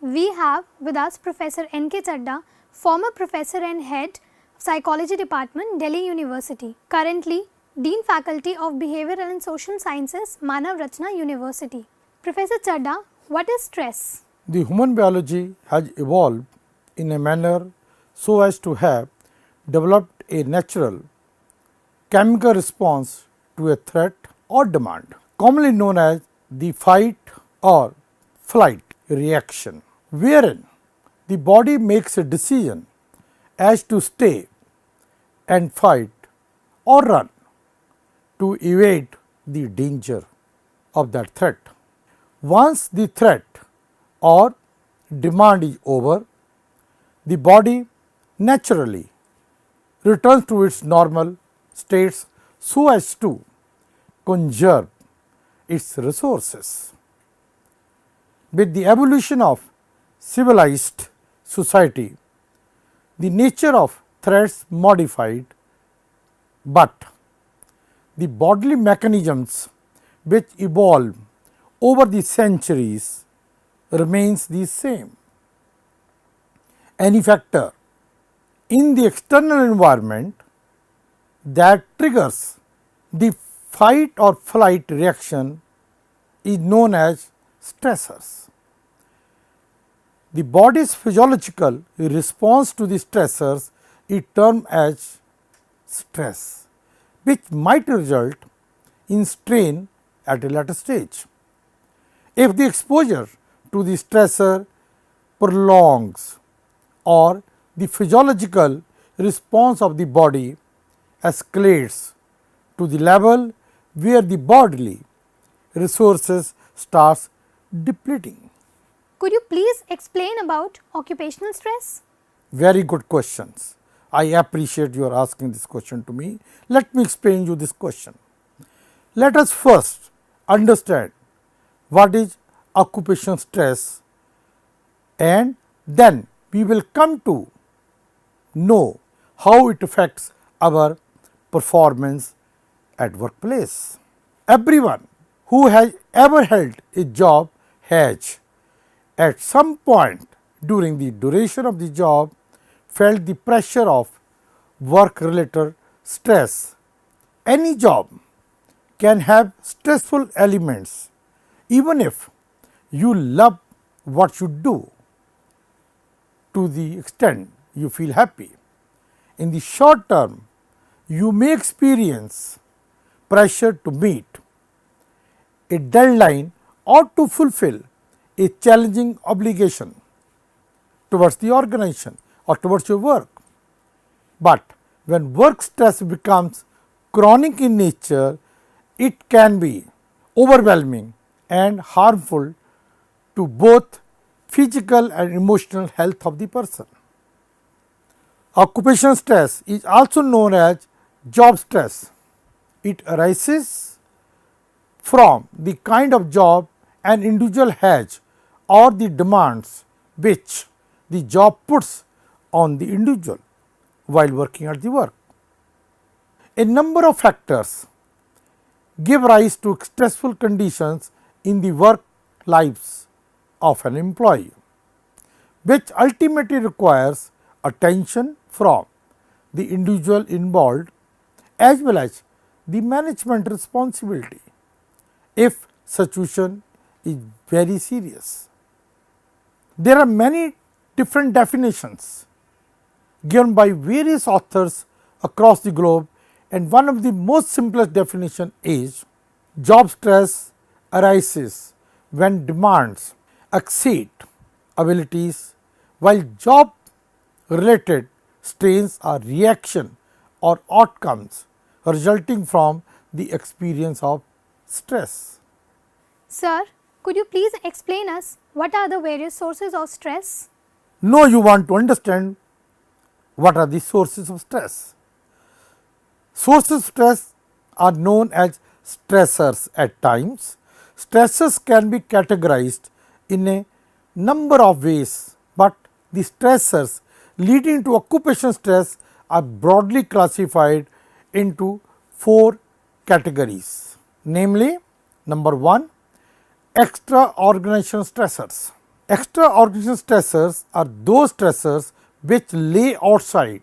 we have with us Professor N.K. Chadda, former Professor and Head Psychology Department, Delhi University, currently Dean Faculty of Behavioral and Social Sciences, Manav Rachna University. Professor Chadda, what is stress? The human biology has evolved in a manner so as to have developed a natural chemical response to a threat or demand, commonly known as the fight or flight reaction, wherein the body makes a decision as to stay and fight or run to evade the danger of that threat. Once the threat or demand is over, the body naturally returns to its normal states so as to conserve its resources. With the evolution of civilized society, the nature of threats modified, but the bodily mechanisms which evolve over the centuries remains the same. Any factor in the external environment that triggers the fight or flight reaction is known as stressors. The body's physiological response to the stressors is termed as stress, which might result in strain at a later stage. If the exposure to the stressor prolongs or the physiological response of the body escalates to the level where the bodily resources starts depleting. Could you please explain about occupational stress? Very good questions. I appreciate you are asking this question to me. Let me explain you this question. Let us first understand what is occupational stress, and then we will come to know how it affects our performance at workplace. Everyone who has ever held a job has at some point during the duration of the job felt the pressure of work related stress. Any job can have stressful elements even if you love what you do to the extent you feel happy. In the short term, you may experience pressure to meet a deadline or to fulfill a challenging obligation towards the organization or towards your work. But when work stress becomes chronic in nature, it can be overwhelming and harmful to both physical and emotional health of the person. Occupational stress is also known as job stress. It arises from the kind of job an individual has or the demands which the job puts on the individual while working at the work. A number of factors give rise to stressful conditions in the work lives of an employee, which ultimately requires attention from the individual involved as well as the management responsibility if situation is very serious. There are many different definitions given by various authors across the globe, and one of the most simplest definition is job stress arises when demands exceed abilities, while job related strains are reaction or outcomes resulting from the experience of stress. Sir, could you please explain us what are the various sources of stress? Now you want to understand what are the sources of stress. Sources of stress are known as stressors at times. Stressors can be categorized in a number of ways, but the stressors leading to occupational stress are broadly classified into 4 categories, namely number 1, extra organizational stressors. Extra-organizational stressors are those stressors which lay outside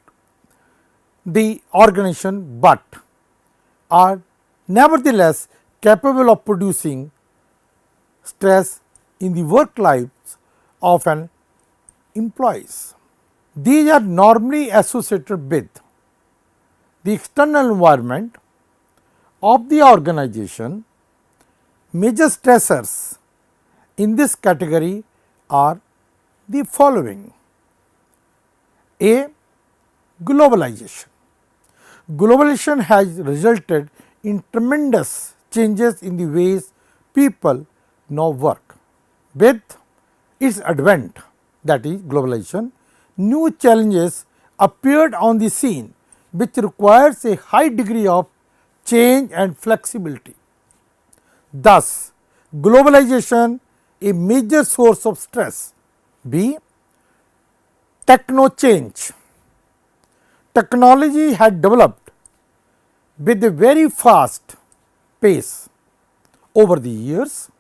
the organization but are nevertheless capable of producing stress in the work lives of an employees. These are normally associated with the external environment of the organization. Major stressors in this category are the following. A. Globalization. Globalization has resulted in tremendous changes in the ways people now work. With its advent, that is globalization, new challenges appeared on the scene which requires a high degree of change and flexibility. Thus, globalization a major source of stress. B. Techno change. Technology had developed with a very fast pace over the years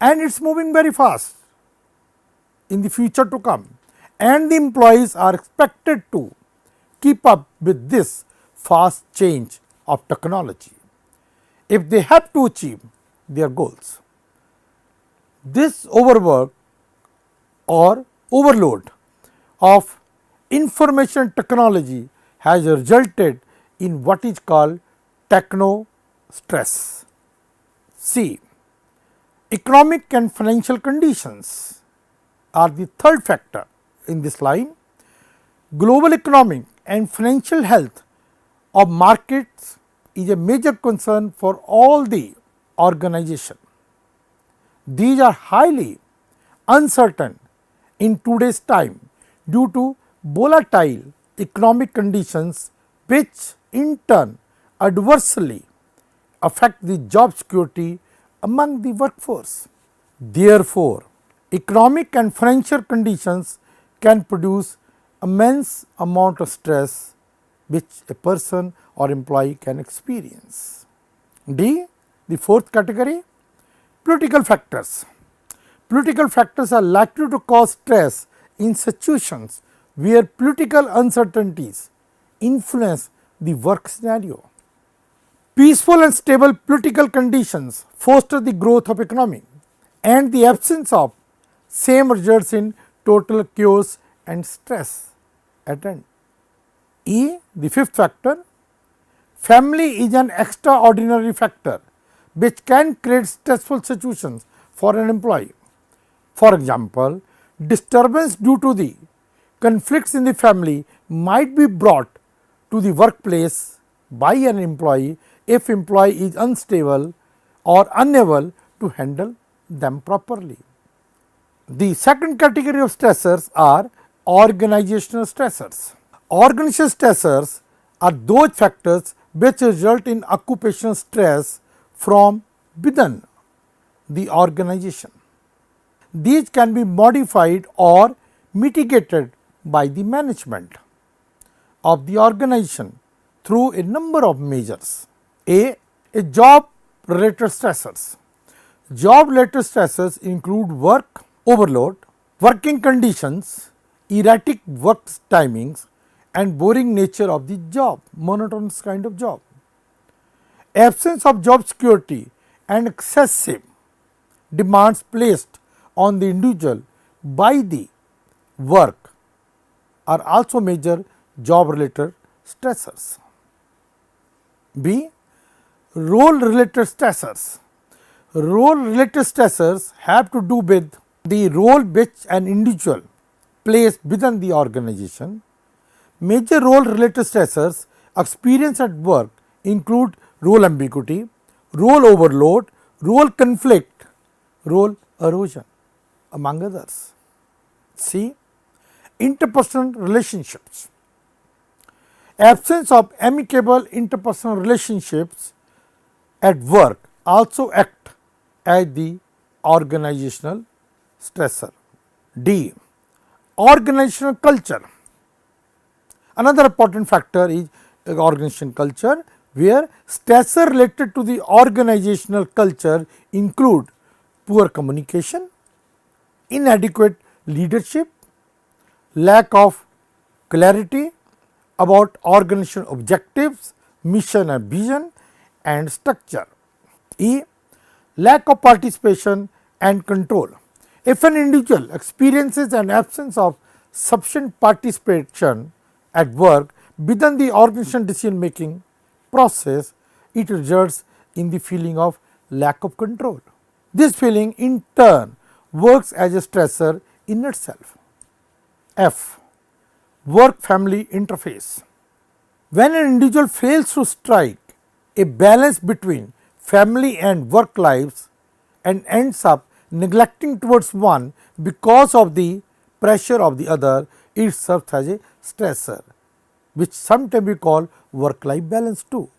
and it is moving very fast in the future to come, and the employees are expected to keep up with this fast change of technology if they have to achieve their goals. This overwork or overload of information technology has resulted in what is called techno stress. C. Economic and financial conditions are the third factor in this line. Global economic and financial health of markets is a major concern for all the organization. These are highly uncertain in today's time due to volatile economic conditions which in turn adversely affect the job security among the workforce. Therefore, economic and financial conditions can produce immense amount of stress which a person or employee can experience. D. The fourth category, political factors. Political factors are likely to cause stress in situations where political uncertainties influence the work scenario. Peaceful and stable political conditions foster the growth of economy, and the absence of same results in total chaos and stress at end. E. The fifth factor, family is an extraordinary factor which can create stressful situations for an employee. For example, disturbance due to the conflicts in the family might be brought to the workplace by an employee if employee is unstable or unable to handle them properly. The second category of stressors are organizational stressors. Organizational stressors are those factors which result in occupational stress from within the organization. These can be modified or mitigated by the management of the organization through a number of measures. A. Job related stressors. Job related stressors include work overload, working conditions, erratic work timings and boring nature of the job, monotonous kind of job. Absence of job security and excessive demands placed on the individual by the work are also major job related stressors. B. Role related stressors. Role related stressors have to do with the role which an individual plays within the organization. Major role related stressors experienced at work include role ambiguity, role overload, role conflict, role erosion, among others. C. Interpersonal relationships. Absence of amicable interpersonal relationships at work also act as the organizational stressor. D. Organizational culture. Another important factor is organizational culture, where stressors related to the organizational culture include poor communication, inadequate leadership, lack of clarity about organization objectives, mission and vision and structure. E. Lack of participation and control. If an individual experiences an absence of sufficient participation at work within the organization decision making process, it results in the feeling of lack of control. This feeling in turn works as a stressor in itself. F. Work family interface. When an individual fails to strike a balance between family and work lives and ends up neglecting towards one because of the pressure of the other, it serves as a stressor, which sometimes we call work life balance too.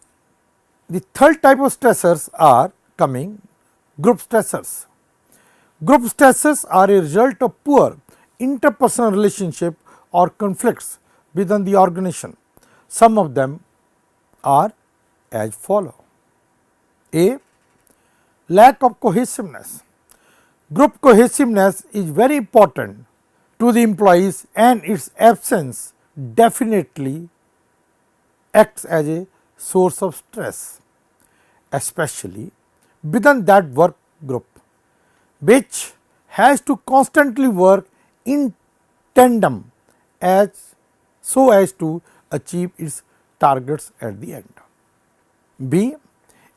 The third type of stressors are coming group stressors. Group stressors are a result of poor interpersonal relationship or conflicts within the organization. Some of them are as follow. A. Lack of cohesiveness. Group cohesiveness is very important to the employees and its absence definitely acts as a source of stress, especially within that work group, which has to constantly work in tandem so as to achieve its targets at the end. B.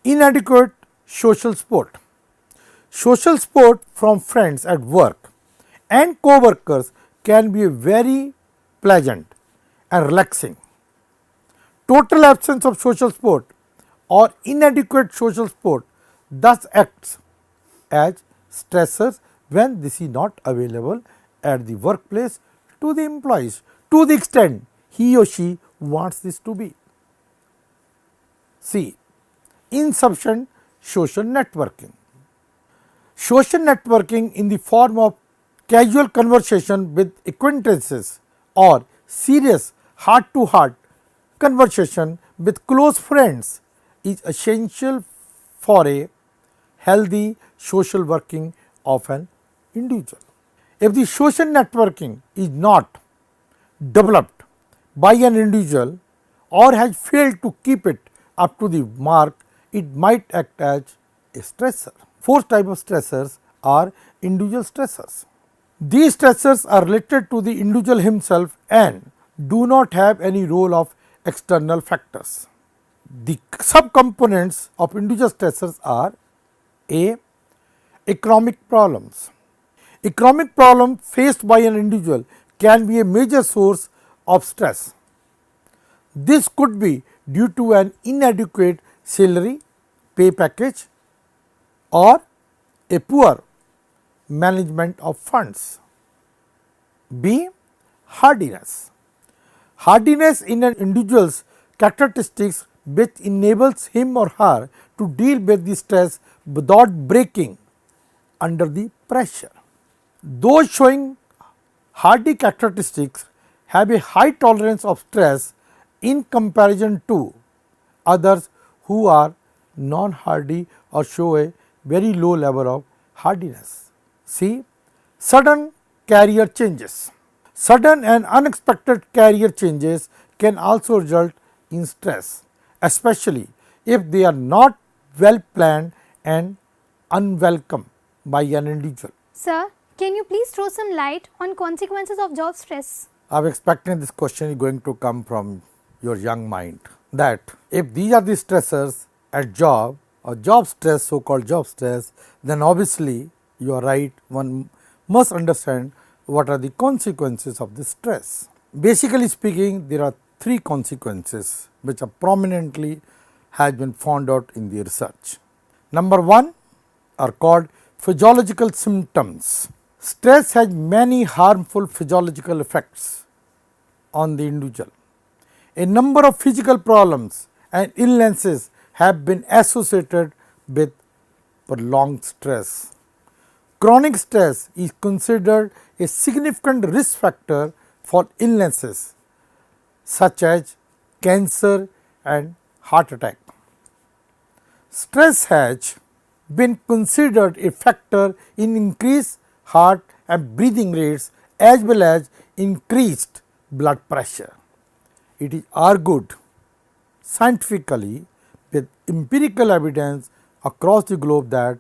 Inadequate social support. Social support from friends at work and co-workers can be very pleasant and relaxing. Total absence of social support or inadequate social support thus acts as stressors when this is not available at the workplace to the employees to the extent he or she wants this to be. C. Insufficient social networking. Social networking in the form of casual conversation with acquaintances or serious heart to heart conversation with close friends is essential for a healthy social working of an individual. If the social networking is not developed by an individual or has failed to keep it up to the mark, it might act as a stressor. Fourth type of stressors are individual stressors. These stressors are related to the individual himself and do not have any role of external factors. The subcomponents of individual stressors are A. Economic problems. Economic problem faced by an individual can be a major source of stress. This could be due to an inadequate salary, pay package or a poor management of funds. B. Hardiness. Hardiness in an individual's characteristics which enables him or her to deal with the stress without breaking under the pressure. Those showing hardy characteristics have a high tolerance of stress in comparison to others who are non-hardy or show a very low level of hardiness. C. Sudden career changes. Sudden and unexpected career changes can also result in stress, especially if they are not well planned and unwelcome by an individual. Sir, can you please throw some light on consequences of job stress? I am expecting this question is going to come from your young mind, that if these are the stressors at job or job stress, so called job stress, then obviously you are right, one must understand what are the consequences of this stress. Basically speaking, there are three consequences which are prominently has been found out in the research. Number one are called physiological symptoms. Stress has many harmful physiological effects on the individual. A number of physical problems and illnesses have been associated with prolonged stress. Chronic stress is considered a significant risk factor for illnesses such as cancer and heart attack. Stress has been considered a factor in increased heart and breathing rates as well as increased blood pressure. It is argued scientifically with empirical evidence across the globe that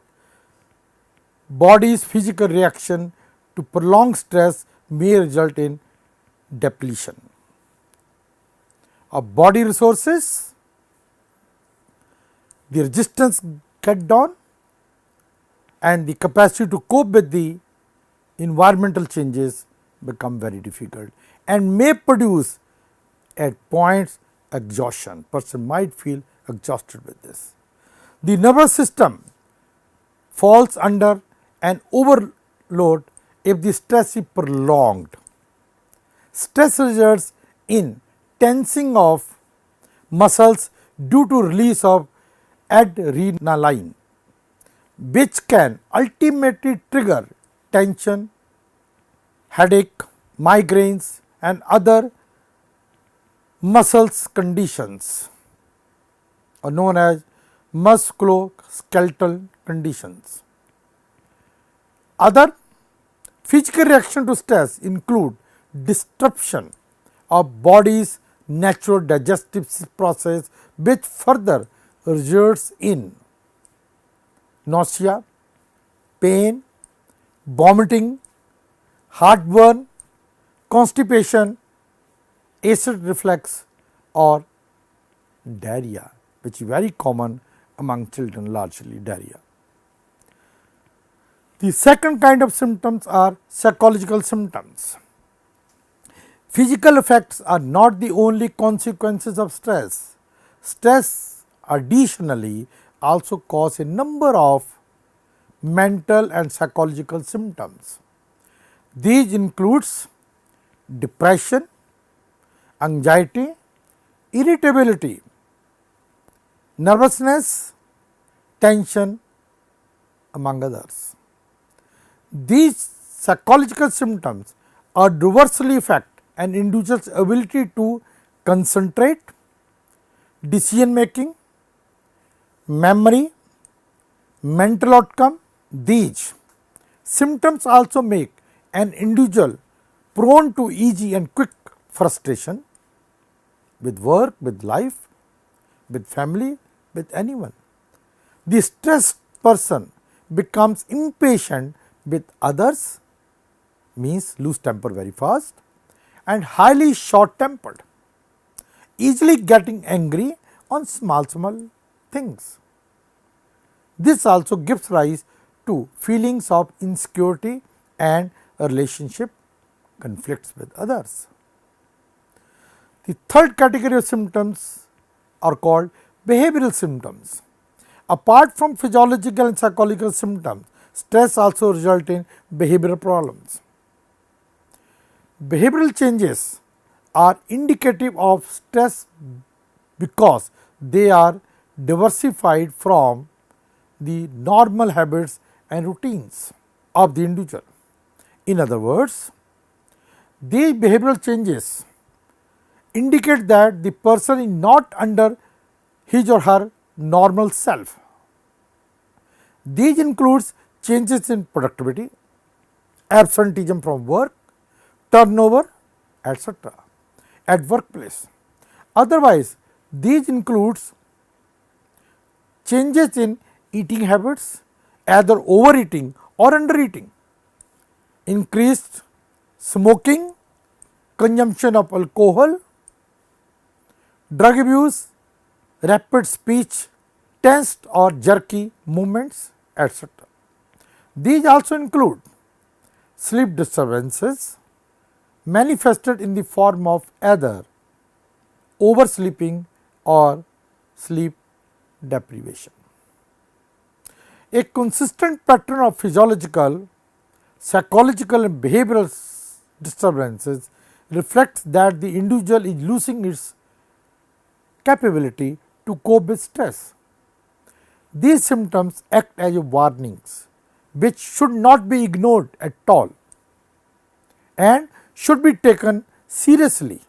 body's physical reaction to prolonged stress may result in depletion of body resources, the resistance get down, and the capacity to cope with the environmental changes become very difficult and may produce at points exhaustion. Person might feel exhausted with this. The nervous system falls under an overload if the stress is prolonged. Stress results in tensing of muscles due to release of adrenaline, which can ultimately trigger tension, headache, migraines and other muscles conditions are known as musculoskeletal conditions. Other physical reaction to stress include disruption of body's natural digestive process, which further results in nausea, pain, vomiting, heartburn, constipation, acid reflux or diarrhea, which is very common among children, largely diarrhea. The second kind of symptoms are psychological symptoms. Physical effects are not the only consequences of stress. Stress additionally also cause a number of mental and psychological symptoms. These includes depression, anxiety, irritability, nervousness, tension among others. These psychological symptoms adversely affect an individual's ability to concentrate, decision making, memory, mental outcome. These symptoms also make an individual prone to easy and quick frustration with work, with life, with family, with anyone. The stressed person becomes impatient with others, means lose temper very fast, and highly short tempered, easily getting angry on small things. This also gives rise to feelings of insecurity and relationship conflicts with others. The third category of symptoms are called behavioral symptoms. Apart from physiological and psychological symptoms, stress also results in behavioral problems. Behavioral changes are indicative of stress because they are diversified from the normal habits and routines of the individual. In other words, these behavioral changes indicate that the person is not under his or her normal self. These includes changes in productivity, absenteeism from work, turnover, etc. at workplace. Otherwise, these includes changes in eating habits, either overeating or undereating, increased smoking, consumption of alcohol, drug abuse, rapid speech, tensed or jerky movements, etc. These also include sleep disturbances manifested in the form of either oversleeping or sleep deprivation. A consistent pattern of physiological, psychological and behavioral disturbances reflects that the individual is losing its capability to cope with stress. These symptoms act as warnings which should not be ignored at all and should be taken seriously.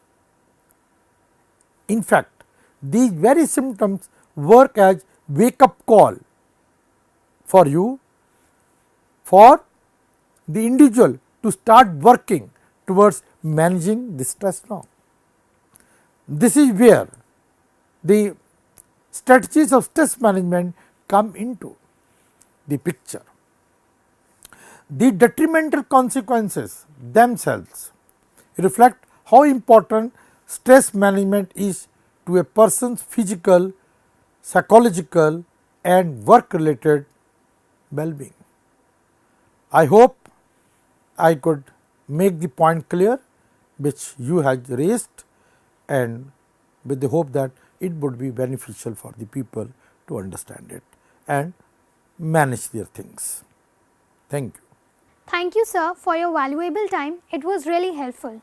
In fact, these very symptoms work as wake up call for you, for the individual to start working towards managing the stress now. This is where the strategies of stress management come into the picture. The detrimental consequences themselves reflect how important stress management is to a person's physical, psychological and work related well-being. I hope I could make the point clear which you had raised, and with the hope that it would be beneficial for the people to understand it and manage their things. Thank you. Thank you, sir, for your valuable time. It was really helpful.